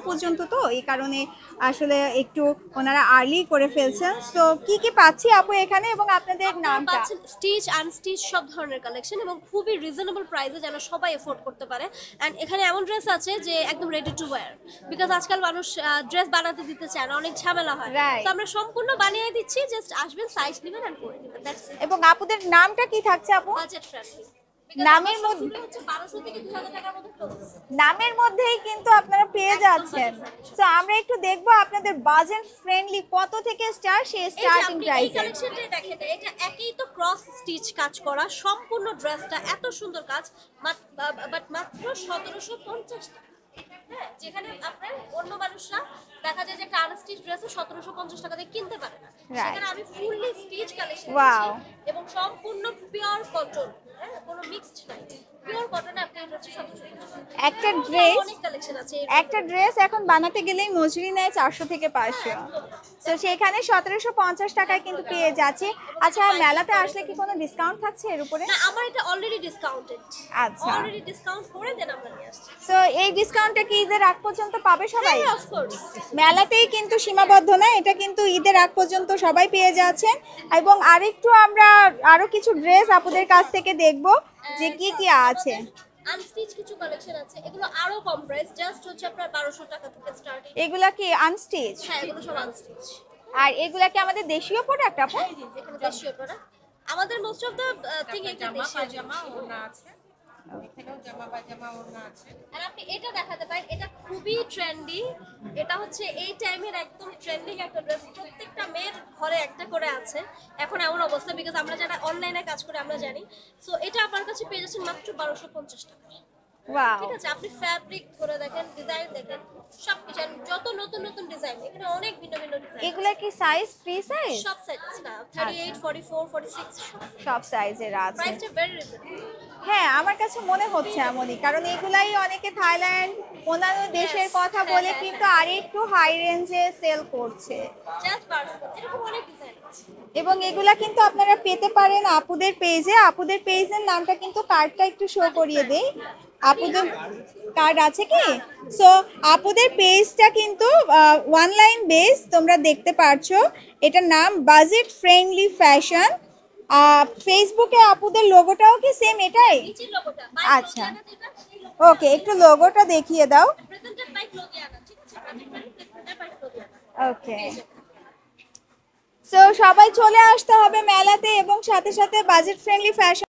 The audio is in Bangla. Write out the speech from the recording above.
পর্যন্ত, তো এই কারণে আসলে একটু ওনারা আর্লি করে ফেলছেন। তো কি কি পাচ্ছি আপু এখানে এবং আপনাদের নামটা? স্টিচ আনস্টিচ সব ধরনের কালেকশন এবং খুবই রিজনেবল প্রাইসে যেন সবাই এফোর্ড করতে পারে। অ্যান্ড এখানে এমন ড্রেস আছে যে একদম রেডি টু ওয়্যার, বিকজ আজকাল মানুষ ড্রেস বানাতে দিতে চায় না, অনেক ঝামেলা হয়। তো আমরা সম্পূর্ণ বানিয়ে দিচ্ছি, জাস্ট আসবেন, সাইজ নেবেন এন্ড পরে নেবেন, দ্যাটস ইট। এবং আপুদের নামটা কি থাকছে আপু? বাজেট ফ্রেন্ডলি, নামের মধ্যে হচ্ছে 1200 থেকে 2000 টাকার মধ্যে ক্লোথ। নামের মধ্যেই কিন্তু আপনারা পেয়ে যাচ্ছেন। তো আমরা একটু দেখবো আপনাদের বাজেট ফ্রেন্ডলি কত থেকে স্টার্ট, সেই স্টার্টিং এই প্রাইসে। কালেকশনটাই দেখেন, এটা একই তো ক্রস স্টিচ কাজ করা সম্পূর্ণ ড্রেসটা, এত সুন্দর কাজ, বাট মাত্র 1750 টাকা। হ্যাঁ, যেখানে আপনার অন্য মানুষরা দেখা যায় যে একটা আনস্টিচ ড্রেসও 1750 টাকা দিয়ে কিনতে পারে না, সেখানে আমি ফুললি স্টিচ কালেকশন দিচ্ছি এবং সম্পূর্ণ পিওর কটন, হ্যাঁ, কোনো মিক্সড নাই, পিওর কটনে আপনি এটা হচ্ছে 1750। একটা ড্রেস এখন বানাতে গেলেই মজুরি নেয় 400 থেকে 500, তো সেখানে 1750 টাকায় কিন্তু পেয়ে যাচ্ছে। আচ্ছা, মেলাতে আসলে কি কোনো ডিসকাউন্ট থাকছে এর উপরে? না, আমার এটা অলরেডি ডিসকাউন্টেড, আচ্ছা, অলরেডি ডিসকাউন্ট করে দেন আমরা নিয়ে আসছি। তো এই ডিসকাউন্টটা কি ঈদের আগ পর্যন্ত পাবে সবাই? হ্যাঁ, অফ কোর্স। মেলাতেই কিন্তু সীমাবদ্ধ না, এটা কিন্তু ঈদের আগ পর্যন্ত সবাই পেয়ে যাচ্ছেন। এবং আরেকটু আমরা আরো কিছু ড্রেস আপুদের কাছ থেকে দেখব যে কি কি আছে। আনস্টিচ কিছু কালেকশন আছে, এগুলো আরো কম প্রাইস, জাস্ট হচ্ছে আপনার 1200 টাকা থেকে স্টার্টিং। এগুলা কি আনস্টিচ? হ্যাঁ, এগুলো সব আনস্টিচ। আর এগুলা কি আমাদের দেশীয় প্রোডাক্ট আপু? এখানে দেশীয় প্রোডাক্ট, আমাদের মোস্ট অফ দা থিং এটা দেশীয়। জামা ওড়না আছে, এখানেও জামা পায়জামা ওড়না আছে। আর আপনি এটা দেখাতে পারেন, এটা খুবই ট্রেন্ডি, এটা হচ্ছে এই টাইমের একদম ট্রেন্ডিং একটা ড্রেস, প্রত্যেকটা মেয়ের ঘরে একটা করে আছে এখন এমন অবস্থা, বিকজ আমরা যারা অনলাইনে কাজ করি আমরা জানি। সো এটা আপনার কাছে পেয়ে যাচ্ছেন মাত্র 1250 টাকা। ওয়াও, ঠিক আছে, আপনি ফ্যাব্রিক ধরে দেখেন, ডিজাইন দেখেন, সবকিছু, যত নতুন নতুন ডিজাইন, এখানে অনেক ভিন্ন ভিন্ন ডিজাইন। এগুলা কি সাইজ ফ্রি সাইজ? সব সাইজ আছে না, 38 44 46 সব সাইজের আছে। প্রাইসটা ভেরি রিজনেবল। হ্যাঁ, আমার কাছে মনে হচ্ছে এমনই, কারণ এগুলাই অনেকে থাইল্যান্ড অন্যান্য দেশের কথা বলে কিন্তু আরেকটু হাই রেঞ্জে সেল করছে। জাস্ট 1200, এরকম অনেক ডিজাইন আছে। এবং এগুলা কিন্তু আপনারা পেতে পারেন আপুদের পেজে। আপুদের পেজের নামটা কিন্তু কার্ডটা একটু শো করিয়ে দেই। আপুদের কার্ড আছে কি? সো আপুদের পেজটা কিন্তু অনলাইন বেস, তোমরা দেখতে পারছো। এটার নাম বাজেট ফ্রেন্ডলি ফ্যাশন। ফেসবুকে আপুদের লোগোটাও কি সেম এটাই? নিচের লোগোটা আচ্ছা, ওকে, একটু লোগোটা দেখিয়ে দাও। প্রেজেন্টেড বাই ক্লোদিয়ানা, ঠিক আছে, প্রেজেন্টেড বাই ক্লোদিয়ানা। ওকে, সো সবাই চলে আসতে হবে মেলাতে এবং সাথে সাথে বাজেট ফ্রেন্ডলি ফ্যাশন